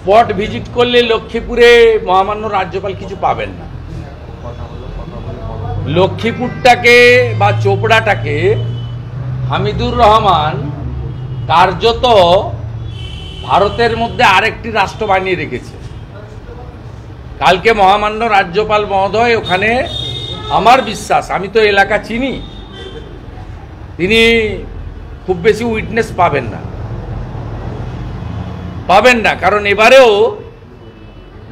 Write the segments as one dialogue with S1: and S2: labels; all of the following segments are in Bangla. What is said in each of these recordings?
S1: স্পট ভিজিট করলে লক্ষ্মীপুরে মহামান্য রাজ্যপাল কিছু পাবেন না। লক্ষ্মীপুরটাকে বা চোপড়াটাকে হামিদুর রহমান কার্যত ভারতের মধ্যে আরেকটি রাষ্ট্র বানিয়ে রেখেছে। কালকে মহামান্য রাজ্যপাল মহোদয় ওখানে, আমার বিশ্বাস, আমি তো এলাকা চিনি, তিনি খুব বেশি উইটনেস পাবেন না, কারণ এবারেও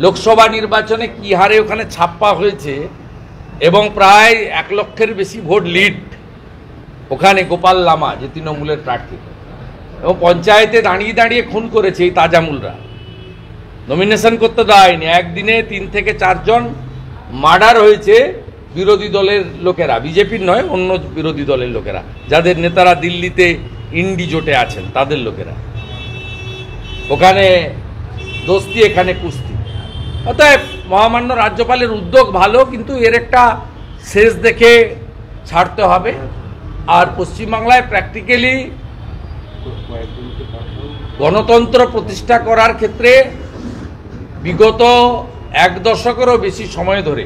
S1: লোকসভা নির্বাচনে কি হারে ওখানে ছাপ্পা হয়েছে এবং প্রায় 1 লক্ষের বেশি ভোট লিড ওখানে গোপাল লামা যে তৃণমূলের প্রার্থী, এবং পঞ্চায়েতে দাঁড়িয়ে খুন করেছে এই তাজামুলরা, নমিনেশন করতে দেয়নি। একদিনে 3 থেকে 4 জন মার্ডার হয়েছে বিরোধী দলের লোকেরা, বিজেপির নয়, অন্য বিরোধী দলের লোকেরা, যাদের নেতারা দিল্লিতে ইন্ডি জোটে আছেন তাদের লোকেরা। ওখানে দোস্তি, এখানে কুস্তি। অতএব মহামান্য রাজ্যপালের উদ্যোগ ভালো, কিন্তু এর একটা শেষ দেখে ছাড়তে হবে। আর পশ্চিমবাংলায় প্র্যাকটিক্যালি গণতন্ত্র প্রতিষ্ঠা করার ক্ষেত্রে বিগত 1 দশকেরও বেশি সময় ধরে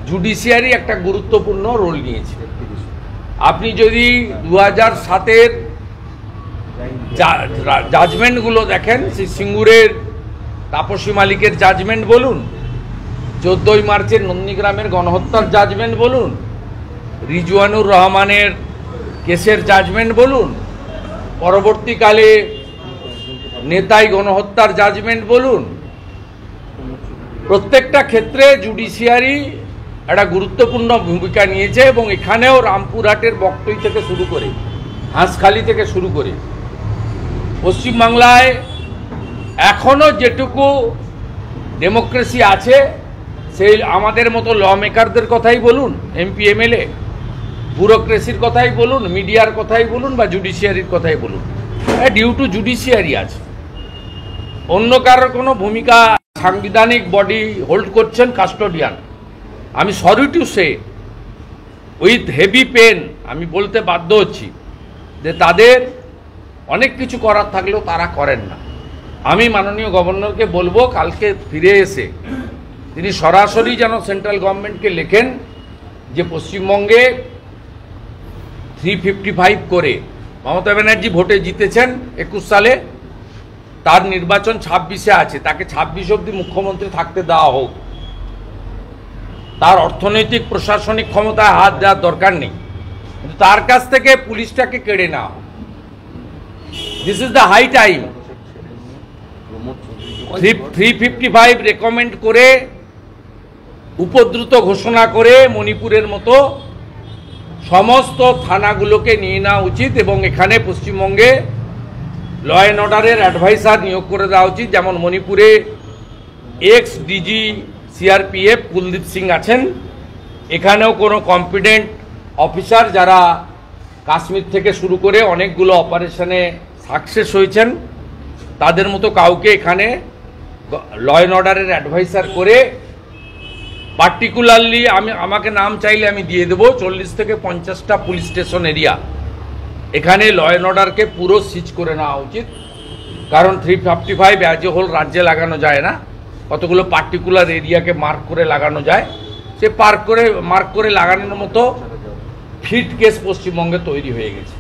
S1: জুডিশিয়ারি একটা গুরুত্বপূর্ণ রোল নিয়েছে। আপনি যদি 2007-এর জাজমেন্টগুলো দেখেন, সেই সিঙ্গুরের তাপসী মালিকের জাজমেন্ট বলুন, 14ই মার্চের নন্দীগ্রামের গণহত্যার জাজমেন্ট বলুন, রিজওয়ানুর রহমানের কেসের জাজমেন্ট বলুন, পরবর্তীকালে নেতাই গণহত্যার জাজমেন্ট বলুন, প্রত্যেকটা ক্ষেত্রে জুডিশিয়ারি একটা গুরুত্বপূর্ণ ভূমিকা নিয়েছে। এবং এখানেও রামপুরহাটের বক্তই থেকে শুরু করে, হাঁসখালি থেকে শুরু করে পশ্চিমবাংলায় এখনও যেটুকু ডেমোক্রেসি আছে, সেই আমাদের মতো ল মেকারদের কথাই বলুন, এমপি এমএলএ, ব্যুরোক্রেসির কথাই বলুন, মিডিয়ার কথাই বলুন, বা জুডিশিয়ারির কথাই বলুন, ডিউ টু জুডিশিয়ারি আছে। অন্য কারোর কোনো ভূমিকা, সাংবিধানিক বডি হোল্ড করছেন কাস্টোডিয়ান। আমি sorry to say, with heavy pain আমি বলতে বাধ্য হচ্ছি যে তাদের অনেক কিছু করার থাকলেও তারা করেন না। আমি মাননীয় গভর্নরকে বলবো, কালকে ফিরে এসে তিনি সরাসরি যেন সেন্ট্রাল গভর্নমেন্টকে লেখেন যে পশ্চিমবঙ্গে 355 করে মমতা ব্যানার্জি ভোটে জিতেছেন 21 সালে, তার নির্বাচন 26-এ আছে, তাকে 26 অবধি মুখ্যমন্ত্রী থাকতে দেওয়া হোক। তার অর্থনৈতিক প্রশাসনিক ক্ষমতায় হাত দেওয়ার দরকার নেই, কিন্তু তার কাছ থেকে পুলিশটাকে কেড়ে নেওয়া। This is the high time. 355 recommend করে, উপদ্রুত ঘোষণা করে মণিপুরের মতো সমস্ত থানাগুলোকে নিয়ে নেওয়া উচিত। এবং এখানে পশ্চিমবঙ্গে ল অ্যান্ড অর্ডারের অ্যাডভাইসার নিয়োগ করে দেওয়া উচিত। যেমন মণিপুরে ex DG CRPF Kuldeep Singh আছেন, এখানেও কোনো কম্পিটেন্ট অফিসার যারা কাশ্মীর থেকে শুরু করে অনেকগুলো অপারেশনে সাকসেস হয়েছেন, তাদের মতো কাউকে এখানে ল অ্যান্ড অর্ডারের অ্যাডভাইসার করে, পার্টিকুলারলি আমাকে নাম চাইলে আমি দিয়ে দেবো, 40 থেকে 50টা পুলিশ স্টেশন এরিয়া এখানে ল অ্যান্ড অর্ডারকে পুরো সিজ করে নেওয়া উচিত। কারণ 355 অ্যাজ এ হোল রাজ্যে লাগানো যায় না, কতগুলো পার্টিকুলার এরিয়াকে মার্ক করে লাগানো যায়। সে মার্ক করে লাগানোর মতো ফিট কেস পশ্চিমবঙ্গে তৈরি হয়ে গেছে।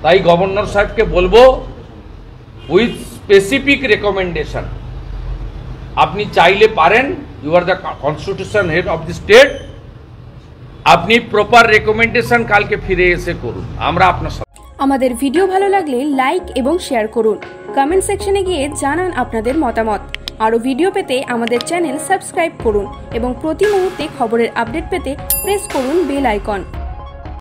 S1: তাই গভর্নর সাহেবকে বলবো, উইথ স্পেসিফিক রেকমেন্ডেশন, আপনি চাইলে পারেন, you are the constitution head of the state, আপনি প্রপার রেকমেন্ডেশন কালকে ফিরে এসে করুন, আমরা আপনার সাথে।
S2: আমাদের ভিডিও ভালো লাগলে লাইক এবং শেয়ার করুন, কমেন্ট সেকশনে গিয়ে জানান আপনাদের মতামত। আরও ভিডিও পেতে আমাদের চ্যানেল সাবস্ক্রাইব করুন এবং প্রতি মুহূর্তে খবরের আপডেট পেতে প্রেস করুন বেল আইকন।